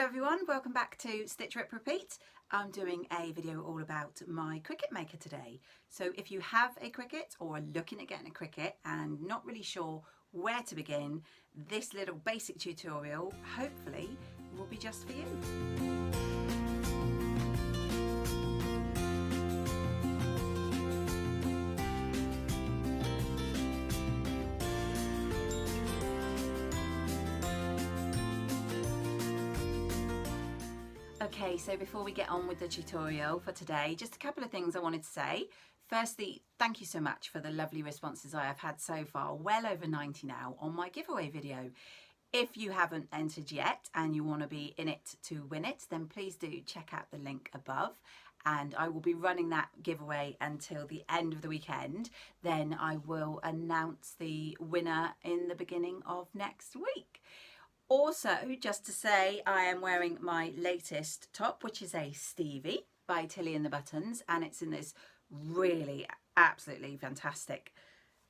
everyone, welcome back to Stitch Rip Repeat. I'm doing a video all about my Cricut Maker today. So if you have a Cricut or are looking at getting a Cricut and not really sure where to begin, this little basic tutorial hopefully will be just for you. Okay, so before we get on with the tutorial for today, just a couple of things I wanted to say. Firstly, thank you so much for the lovely responses I have had so far, well over 90 now, on my giveaway video. If you haven't entered yet and you want to be in it to win it, then please do check out the link above. And I will be running that giveaway until the end of the weekend. Then I will announce the winner in the beginning of next week. Also, just to say, I am wearing my latest top, which is a Stevie by Tilly and the Buttons, and it's in this really absolutely fantastic,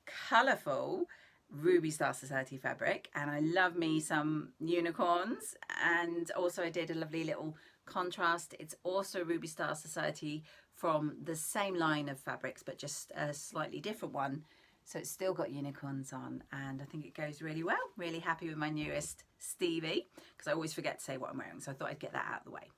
colourful Ruby Star Society fabric, and I love me some unicorns. And also I did a lovely little contrast. It's also Ruby Star Society from the same line of fabrics, but just a slightly different one. So it's still got unicorns on, and I think it goes really well. Really happy with my newest Stevie, because I always forget to say what I'm wearing, so I thought I'd get that out of the way.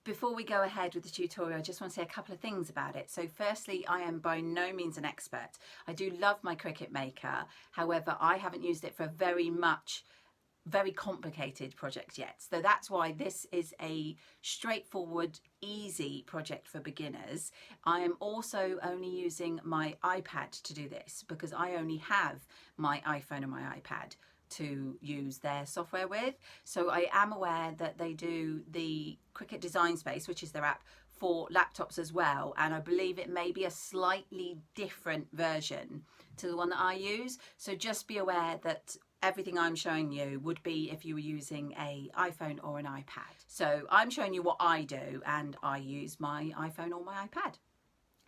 Before we go ahead with the tutorial, I just want to say a couple of things about it. So firstly, I am by no means an expert. I do love my Cricut Maker. However, I haven't used it for very complicated projects yet. So that's why this is a straightforward, easy project for beginners. I am also only using my iPad to do this because I only have my iPhone and my iPad to use their software with. So I am aware that they do the Cricut Design Space, which is their app, for laptops as well, and I believe it may be a slightly different version to the one that I use. So just be aware that everything I'm showing you would be if you were using an iPhone or an iPad. So I'm showing you what I do, and I use my iPhone or my iPad.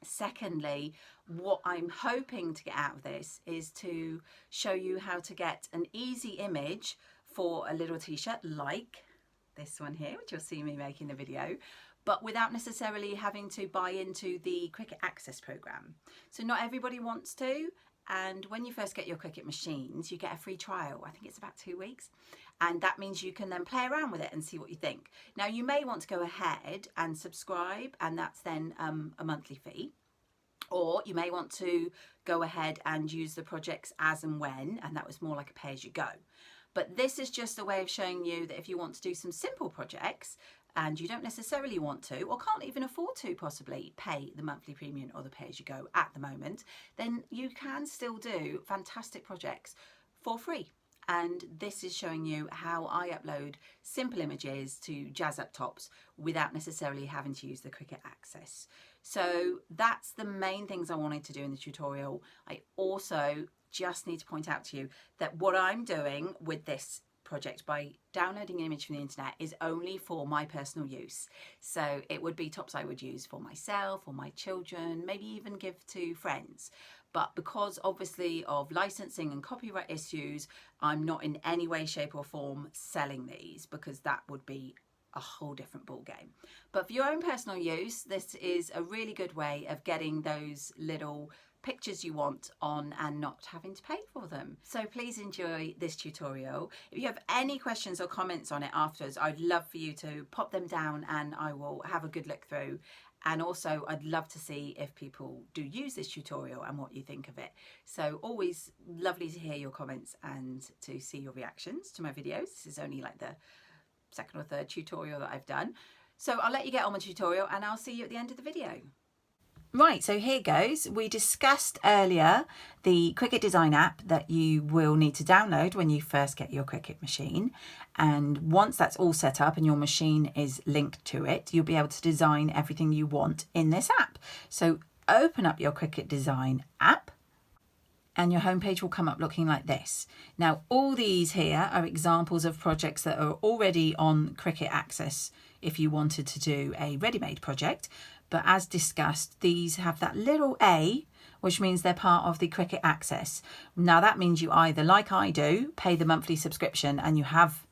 Secondly, what I'm hoping to get out of this is to show you how to get an easy image for a little t-shirt like this one here, which you'll see me making the video, but without necessarily having to buy into the Cricut Access program. So not everybody wants to. And when you first get your Cricut machines, you get a free trial. I think it's about 2 weeks. And that means you can then play around with it and see what you think. Now, you may want to go ahead and subscribe, and that's then a monthly fee. Or you may want to go ahead and use the projects as and when, and that was more like a pay-as-you-go. But this is just a way of showing you that if you want to do some simple projects, and you don't necessarily want to, or can't even afford to possibly pay the monthly premium or the pay-as-you-go at the moment, then you can still do fantastic projects for free. And this is showing you how I upload simple images to jazz up tops without necessarily having to use the Cricut Access. So that's the main things I wanted to do in the tutorial. I also just need to point out to you that what I'm doing with this project by downloading an image from the internet is only for my personal use. So it would be tops I would use for myself or my children, maybe even give to friends. But because obviously of licensing and copyright issues, I'm not in any way, shape or form selling these, because that would be a whole different ball game. But for your own personal use, this is a really good way of getting those little pictures you want on and not having to pay for them. So please enjoy this tutorial. If you have any questions or comments on it afterwards, I'd love for you to pop them down and I will have a good look through. And also I'd love to see if people do use this tutorial and what you think of it. So always lovely to hear your comments and to see your reactions to my videos. This is only like the second or third tutorial that I've done. So I'll let you get on with the tutorial and I'll see you at the end of the video. Right, so here goes. We discussed earlier the Cricut Design app that you will need to download when you first get your Cricut machine. And once that's all set up and your machine is linked to it, you'll be able to design everything you want in this app. So open up your Cricut Design app and your homepage will come up looking like this. Now, all these here are examples of projects that are already on Cricut Access if you wanted to do a ready-made project. But as discussed, these have that little A, which means they're part of the Cricut Access. Now that means you either, like I do, pay the monthly subscription and you have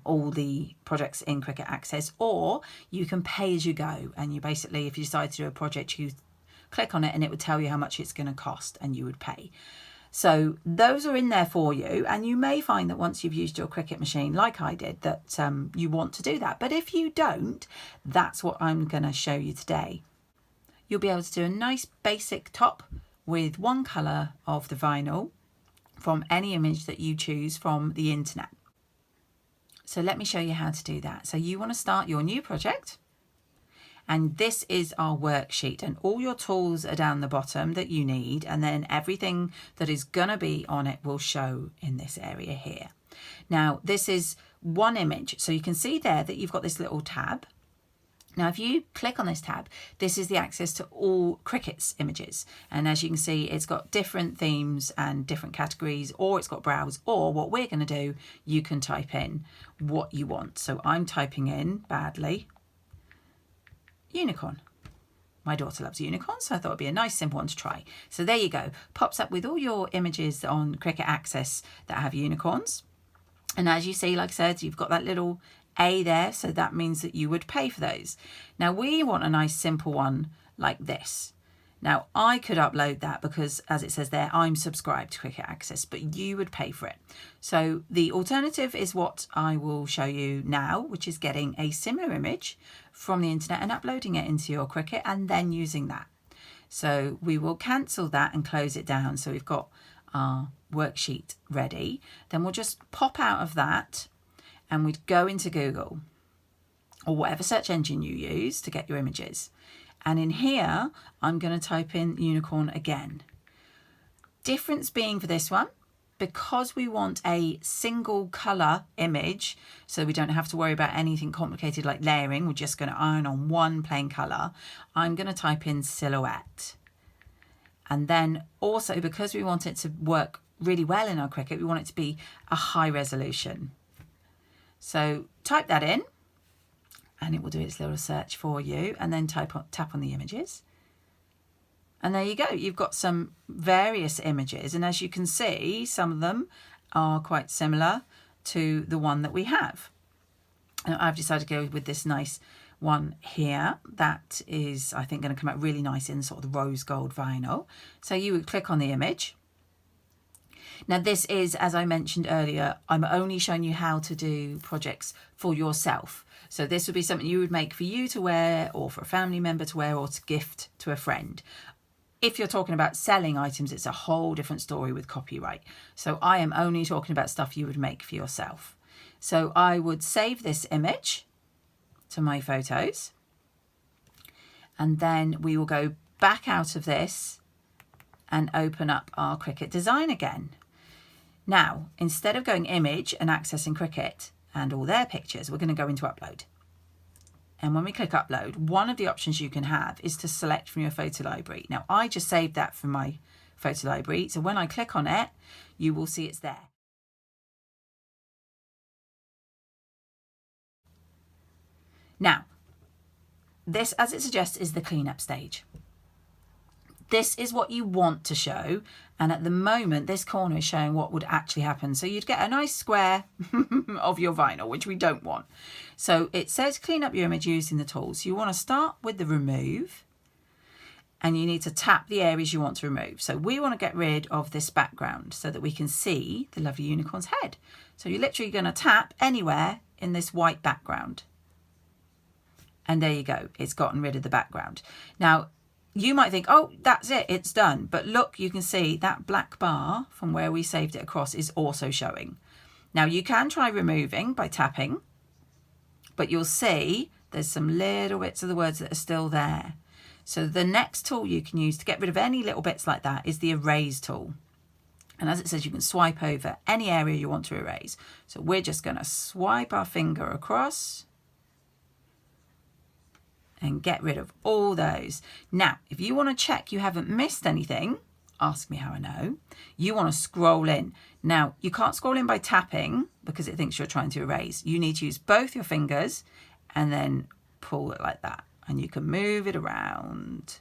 all the projects in Cricut Access, or you can pay as you go, and you basically, if you decide to do a project, you click on it and it would tell you how much it's going to cost and you would pay. So those are in there for you, and you may find that once you've used your Cricut machine, like I did, that you want to do that. But if you don't, that's what I'm going to show you today. You'll be able to do a nice basic top with one colour of the vinyl from any image that you choose from the internet. So let me show you how to do that. So you want to start your new project, and this is our worksheet, and all your tools are down the bottom that you need, and then everything that is going to be on it will show in this area here. Now this is one image, so you can see there that you've got this little tab. Now if you click on this tab, this is the access to all Cricut's images, and as you can see, it's got different themes and different categories, or it's got browse, or what we're going to do, you can type in what you want. So I'm typing in, badly, unicorn. My daughter loves unicorns, so I thought it'd be a nice simple one to try. So there you go, pops up with all your images on Cricut Access that have unicorns. And as you see, like I said, you've got that little A there, so that means that you would pay for those. Now we want a nice simple one like this. Now I could upload that because, as it says there, I'm subscribed to Cricut Access, but you would pay for it. So the alternative is what I will show you now, which is getting a similar image from the internet and uploading it into your Cricut and then using that. So we will cancel that and close it down. So we've got our worksheet ready. Then we'll just pop out of that and we'd go into Google or whatever search engine you use to get your images. And in here, I'm going to type in unicorn again. Difference being for this one, because we want a single color image, so we don't have to worry about anything complicated like layering, we're just going to iron on one plain color, I'm going to type in silhouette. And then also, because we want it to work really well in our Cricut, we want it to be a high resolution. So type that in, and it will do its little search for you, and then tap on the images. And there you go, you've got some various images, and as you can see, some of them are quite similar to the one that we have. Now, I've decided to go with this nice one here that is, I think, going to come out really nice in sort of the rose gold vinyl. So you would click on the image. Now this is, as I mentioned earlier, I'm only showing you how to do projects for yourself. So this would be something you would make for you to wear, or for a family member to wear, or to gift to a friend. If you're talking about selling items, it's a whole different story with copyright. So I am only talking about stuff you would make for yourself. So I would save this image to my photos, and then we will go back out of this and open up our Cricut Design again. Now, instead of going image and accessing Cricut and all their pictures, we're going to go into upload. And when we click upload, one of the options you can have is to select from your photo library. Now, I just saved that from my photo library, so when I click on it, you will see it's there. Now, this, as it suggests, is the cleanup stage. This is what you want to show, and at the moment this corner is showing what would actually happen. So you'd get a nice square of your vinyl, which we don't want. So it says clean up your image using the tools. You want to start with the remove, and you need to tap the areas you want to remove. So we want to get rid of this background so that we can see the lovely unicorn's head. So you're literally going to tap anywhere in this white background. And there you go, it's gotten rid of the background. Now, you might think, oh, that's it, it's done. But look, you can see that black bar from where we saved it across is also showing. Now, you can try removing by tapping, but you'll see there's some little bits of the words that are still there. So the next tool you can use to get rid of any little bits like that is the erase tool. And as it says, you can swipe over any area you want to erase. So we're just going to swipe our finger across and get rid of all those. Now, if you want to check you haven't missed anything, ask me how I know, you want to scroll in. Now, you can't scroll in by tapping because it thinks you're trying to erase. You need to use both your fingers and then pull it like that. And you can move it around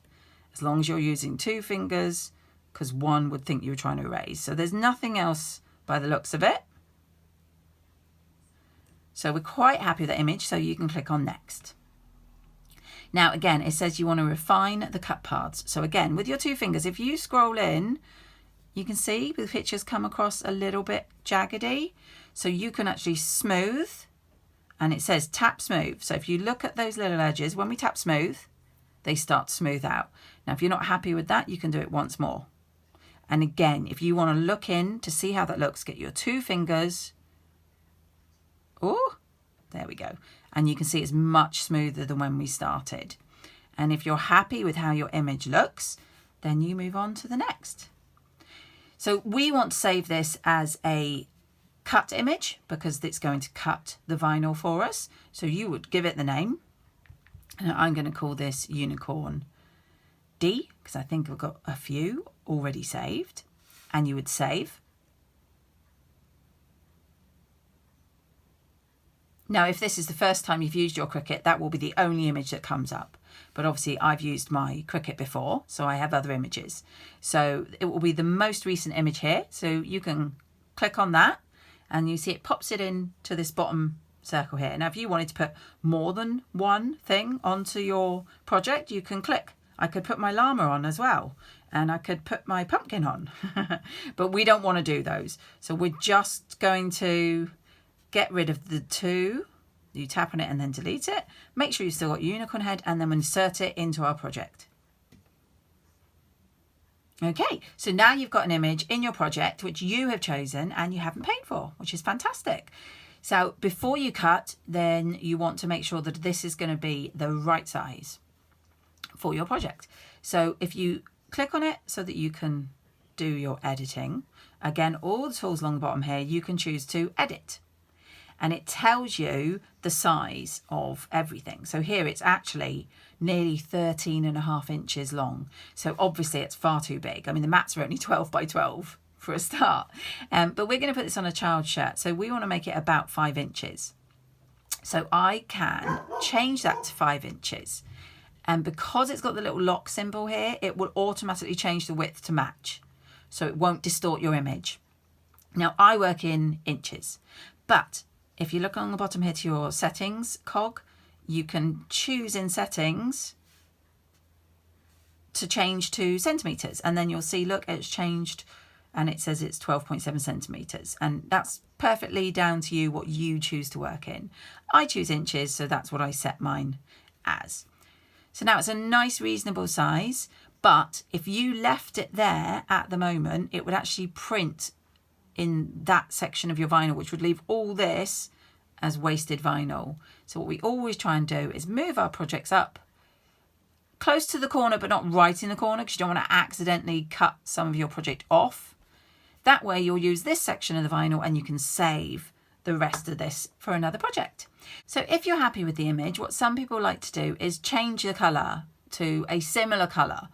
as long as you're using two fingers, because one would think you were trying to erase. So there's nothing else by the looks of it. So we're quite happy with the image, so you can click on next. Now again, it says you want to refine the cut paths. So again, with your two fingers, if you scroll in, you can see the pictures come across a little bit jaggedy. So you can actually smooth, and it says tap smooth. So if you look at those little edges, when we tap smooth, they start to smooth out. Now, if you're not happy with that, you can do it once more. And again, if you want to look in to see how that looks, get your two fingers. Oh, there we go. And you can see it's much smoother than when we started. And if you're happy with how your image looks, then you move on to the next. So we want to save this as a cut image because it's going to cut the vinyl for us. So you would give it the name. And I'm going to call this Unicorn D because I think I've got a few already saved. And you would save. Now, if this is the first time you've used your Cricut, that will be the only image that comes up. But obviously I've used my Cricut before, so I have other images. So it will be the most recent image here. So you can click on that and you see it pops it into this bottom circle here. Now, if you wanted to put more than one thing onto your project, you can click. I could put my llama on as well, and I could put my pumpkin on, but we don't want to do those. So we're just going to get rid of the two. You tap on it and then delete it. Make sure you've still got unicorn head, and then insert it into our project. Okay, so now you've got an image in your project which you have chosen and you haven't paid for, which is fantastic. So before you cut, then you want to make sure that this is going to be the right size for your project. So if you click on it so that you can do your editing, again, all the tools along the bottom here, you can choose to edit. And it tells you the size of everything. So here it's actually nearly 13.5 inches long. So obviously it's far too big. I mean, the mats are only 12 by 12 for a start. But we're going to put this on a child shirt. So we want to make it about 5 inches. So I can change that to 5 inches. And because it's got the little lock symbol here, it will automatically change the width to match. So it won't distort your image. Now I work in inches, but if you look on the bottom here to your settings cog, you can choose in settings to change to centimeters. And then you'll see, look, it's changed and it says it's 12.7 centimeters. And that's perfectly down to you what you choose to work in. I choose inches, so that's what I set mine as. So now it's a nice reasonable size, but if you left it there at the moment, it would actually print in that section of your vinyl, which would leave all this as wasted vinyl. So what we always try and do is move our projects up close to the corner, but not right in the corner, because you don't want to accidentally cut some of your project off. That way you'll use this section of the vinyl and you can save the rest of this for another project. So if you're happy with the image, what some people like to do is change the colour to a similar colour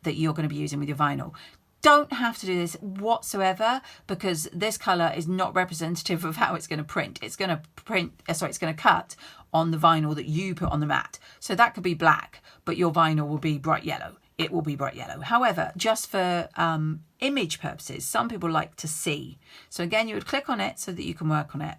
that you're going to be using with your vinyl. Don't have to do this whatsoever, because this colour is not representative of how it's going to print. It's going to it's going to cut on the vinyl that you put on the mat. So that could be black, but your vinyl will be bright yellow. It will be bright yellow. However, just for image purposes, some people like to see. So again, you would click on it so that you can work on it.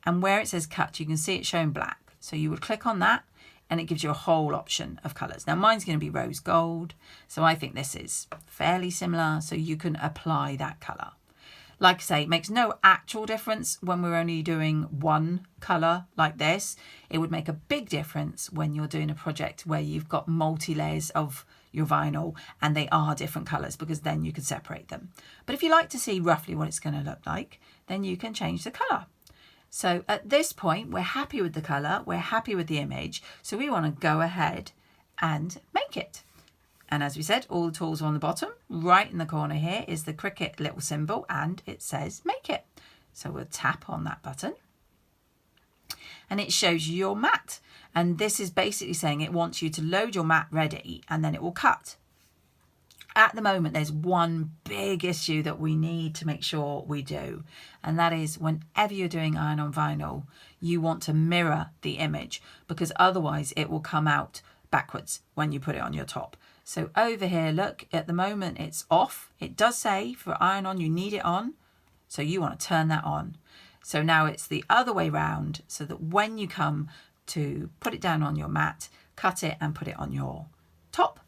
And where it says cut, you can see it showing black. So you would click on that and it gives you a whole option of colours. Now mine's going to be rose gold, so I think this is fairly similar, so you can apply that colour. Like I say, it makes no actual difference when we're only doing one colour like this. It would make a big difference when you're doing a project where you've got multi-layers of your vinyl and they are different colours, because then you can separate them. But if you like to see roughly what it's going to look like, then you can change the colour. So at this point, we're happy with the colour, we're happy with the image, so we want to go ahead and make it. And as we said, all the tools are on the bottom. Right in the corner here is the Cricut little symbol and it says make it. So we'll tap on that button and it shows you your mat. And this is basically saying it wants you to load your mat ready and then it will cut. At the moment, there's one big issue that we need to make sure we do. And that is, whenever you're doing iron on vinyl, you want to mirror the image, because otherwise it will come out backwards when you put it on your top. So over here, look, at the moment it's off. It does say for iron on, you need it on. So you want to turn that on. So now it's the other way round, so that when you come to put it down on your mat, cut it and put it on your top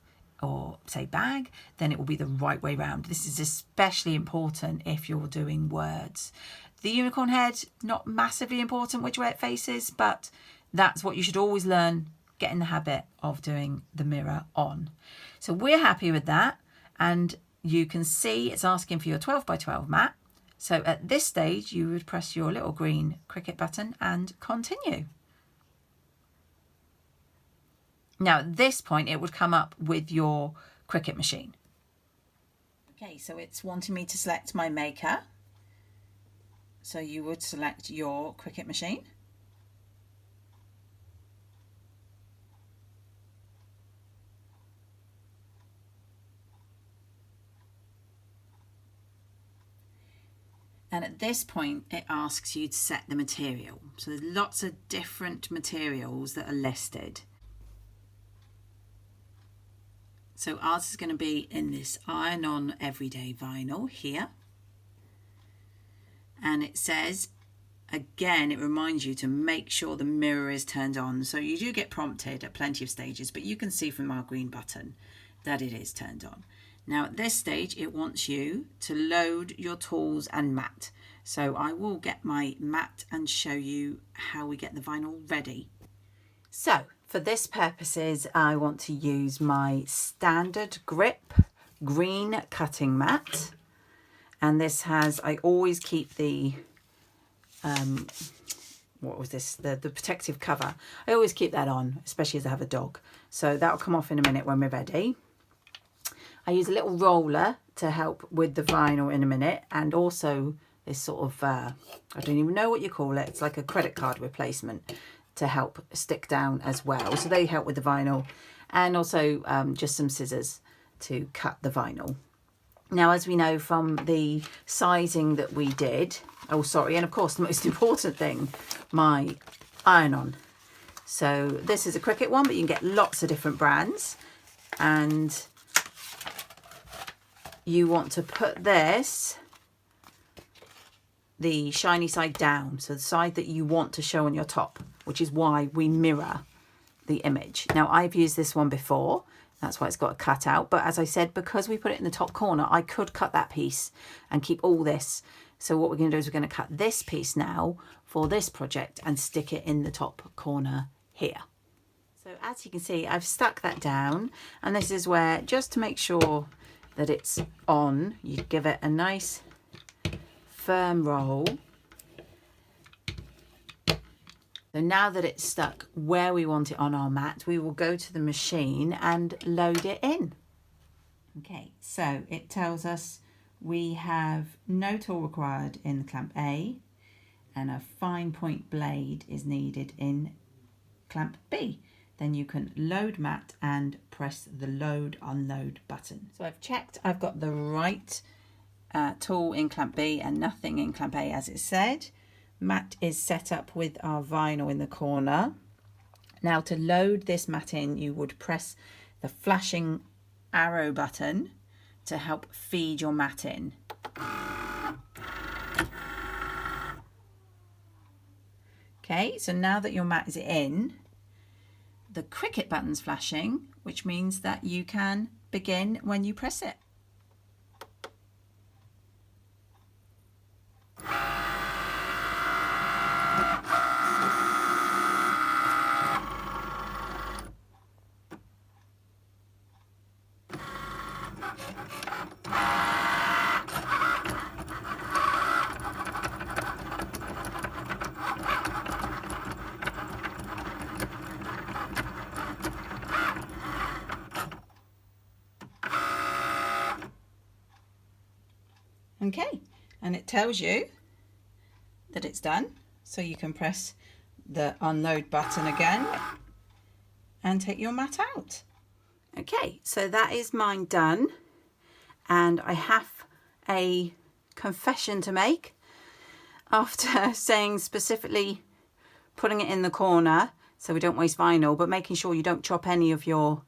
or say bag, then it will be the right way round. This is especially important if you're doing words. The unicorn head, not massively important which way it faces, but that's what you should always learn. Get in the habit of doing the mirror on. So we're happy with that, and you can see it's asking for your 12 by 12 mat. So at this stage, you would press your little green Cricut button and continue. Now at this point, it would come up with your Cricut machine. Okay, so it's wanting me to select my maker. So you would select your Cricut machine. And at this point, it asks you to set the material. So there's lots of different materials that are listed. So ours is going to be in this iron-on everyday vinyl here. And it says, again, it reminds you to make sure the mirror is turned on. So you do get prompted at plenty of stages, but you can see from our green button that it is turned on. Now at this stage, it wants you to load your tools and mat. So I will get my mat and show you how we get the vinyl ready. So for this purposes, I want to use my standard grip green cutting mat. And this has, I always keep the, what was this? The protective cover. I always keep that on, especially as I have a dog. So that'll come off in a minute when we're ready. I use a little roller to help with the vinyl in a minute, and also this sort of, I don't even know what you call it. It's like a credit card replacement to help stick down as well. So they help with the vinyl, and also just some scissors to cut the vinyl. Now, as we know from the sizing that we did, oh sorry, and of course the most important thing, my iron-on. So this is a Cricut one, but you can get lots of different brands, and you want to put this, the shiny side down, so the side that you want to show on your top, which is why we mirror the image. Now I've used this one before, that's why it's got a cut out, but as I said, because we put it in the top corner, I could cut that piece and keep all this. So what we're going to do is we're going to cut this piece now for this project and stick it in the top corner here. So as you can see, I've stuck that down, and this is where, just to make sure that it's on, you give it a nice firm roll. So now that it's stuck where we want it on our mat, we will go to the machine and load it in. Okay, so it tells us we have no tool required in clamp A, and a fine point blade is needed in clamp B. Then you can load mat and press the load unload button. So I've checked I've got the right tool in clamp B and nothing in clamp A as it said. Mat is set up with our vinyl in the corner. Now to load this mat in, you would press the flashing arrow button to help feed your mat in. Okay, so now that your mat is in, the Cricut button's flashing, which means that you can begin when you press it. Okay, and it tells you that it's done, so you can press the unload button again and take your mat out. Okay, so that is mine done, and I have a confession to make after saying specifically putting it in the corner so we don't waste vinyl, but making sure you don't chop any of your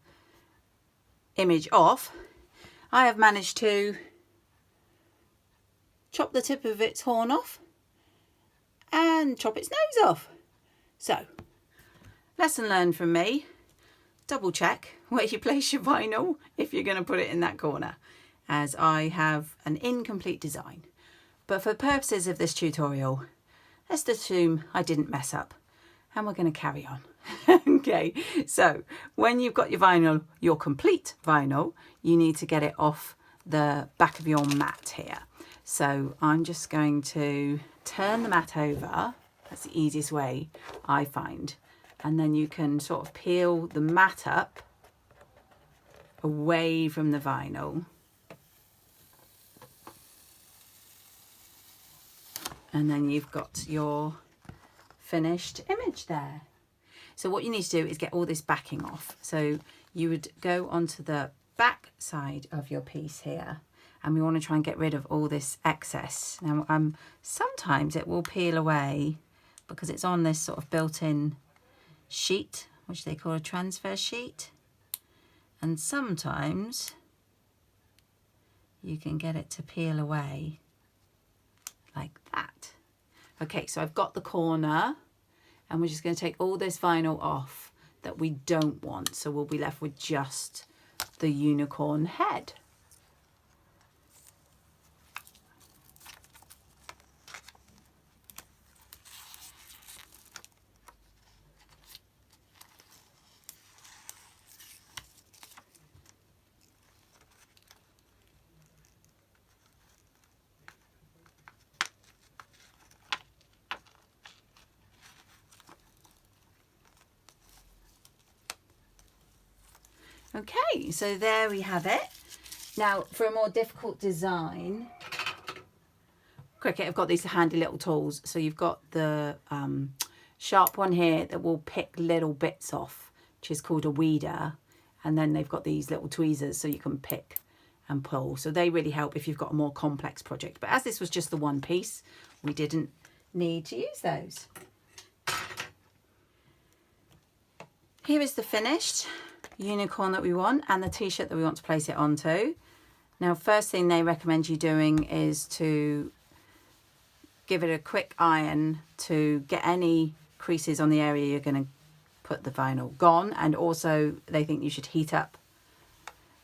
image off. I have managed to chop the tip of its horn off and chop its nose off. So, lesson learned from me, double check where you place your vinyl if you're going to put it in that corner, as I have an incomplete design. But for purposes of this tutorial, let's assume I didn't mess up, and we're going to carry on. Okay, so when you've got your vinyl, your complete vinyl, you need to get it off the back of your mat here. So I'm just going to turn the mat over. That's the easiest way I find. And then you can sort of peel the mat up away from the vinyl. And then you've got your finished image there. So what you need to do is get all this backing off. So you would go onto the back side of your piece here, and we want to try and get rid of all this excess. Now sometimes it will peel away because it's on this sort of built-in sheet, which they call a transfer sheet, and sometimes you can get it to peel away like that. Okay, so I've got the corner, and we're just going to take all this vinyl off that we don't want, so we'll be left with just the unicorn head. Okay, so there we have it. Now for a more difficult design, Cricut have got these handy little tools. So you've got the sharp one here that will pick little bits off, which is called a weeder. And then they've got these little tweezers so you can pick and pull. So they really help if you've got a more complex project. But as this was just the one piece, we didn't need to use those. Here is the finished unicorn that we want and the t-shirt that we want to place it onto. Now first thing they recommend you doing is to give it a quick iron to get any creases on the area you're going to put the vinyl gone, and also they think you should heat up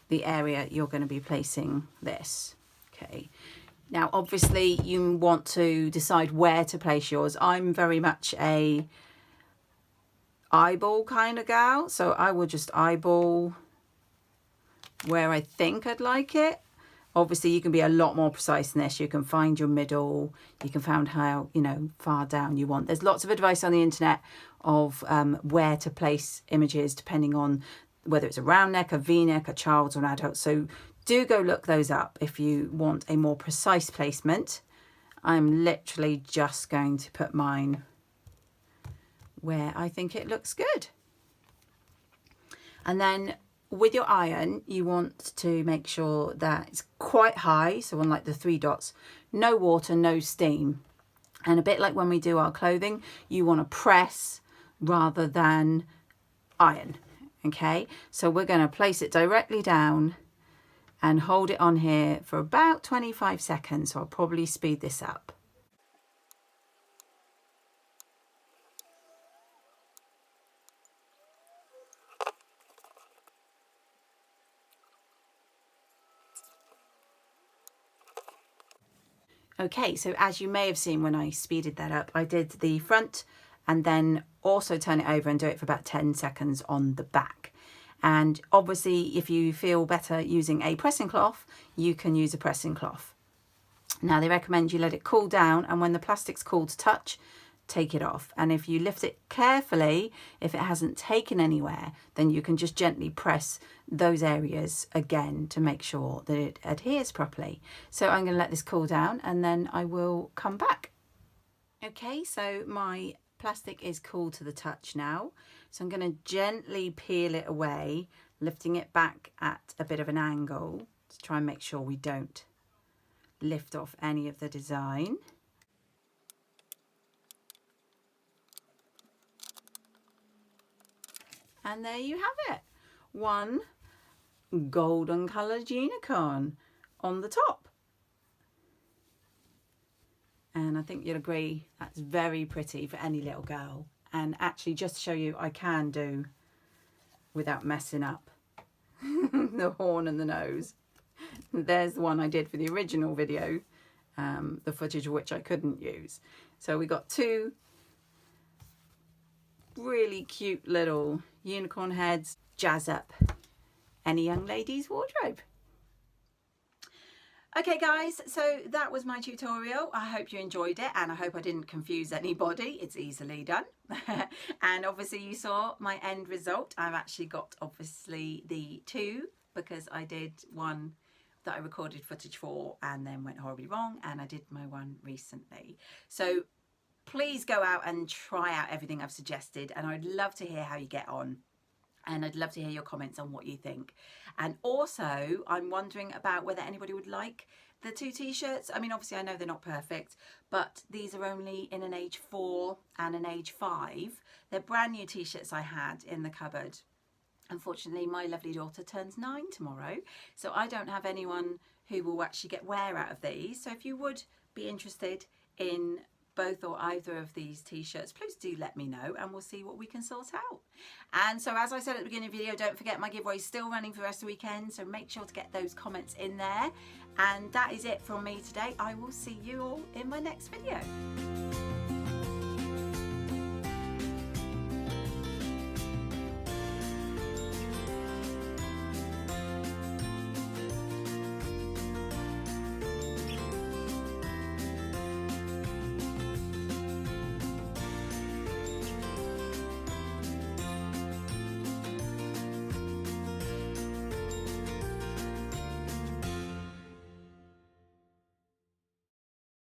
the area you're going to be placing this. Okay, now obviously you want to decide where to place yours. I'm very much a eyeball kind of gal, so I will just eyeball where I think I'd like it. Obviously you can be a lot more precise than this. You can find your middle, you can find how, you know, far down you want. There's lots of advice on the internet of where to place images depending on whether it's a round neck, a v-neck, a child's or an adult. So do go look those up if you want a more precise placement. I'm literally just going to put mine where I think it looks good. And then with your iron, you want to make sure that it's quite high. So on like the 3 dots, no water, no steam. And a bit like when we do our clothing, you want to press rather than iron. Okay, so we're going to place it directly down and hold it on here for about 25 seconds. So I'll probably speed this up. Okay, so as you may have seen when I speeded that up, I did the front and then also turn it over and do it for about 10 seconds on the back. And obviously, if you feel better using a pressing cloth, you can use a pressing cloth. Now they recommend you let it cool down, and when the plastic's cool to touch, take it off. And if you lift it carefully, if it hasn't taken anywhere, then you can just gently press those areas again to make sure that it adheres properly. So I'm going to let this cool down and then I will come back. Okay, so my plastic is cool to the touch now. So I'm going to gently peel it away, lifting it back at a bit of an angle to try and make sure we don't lift off any of the design. And there you have it, one golden coloured unicorn on the top. And and I think you'll agree that's very pretty for any little girl. And actually, just to show you, I can do without messing up the horn and the nose. There's the one I did for the original video, the footage of which I couldn't use. So we got two really cute little unicorn heads. Jazz up any young lady's wardrobe. Okay guys, so that was my tutorial. I hope you enjoyed it, and I hope I didn't confuse anybody. It's easily done. And obviously you saw my end result. I've actually got obviously the two, because I did one that I recorded footage for and then went horribly wrong, and I did my one recently. So please go out and try out everything I've suggested, and I'd love to hear how you get on. And I'd love to hear your comments on what you think. And also, I'm wondering about whether anybody would like the two t-shirts. I mean, obviously I know they're not perfect, but these are only in an age 4 and an age 5. They're brand new t-shirts I had in the cupboard. Unfortunately, my lovely daughter turns 9 tomorrow, so I don't have anyone who will actually get wear out of these. So if you would be interested in both or either of these t-shirts, please do let me know, and we'll see what we can sort out. And so, as I said at the beginning of the video, don't forget my giveaway is still running for the rest of the weekend, so make sure to get those comments in there. And that is it from me today. I will see you all in my next video.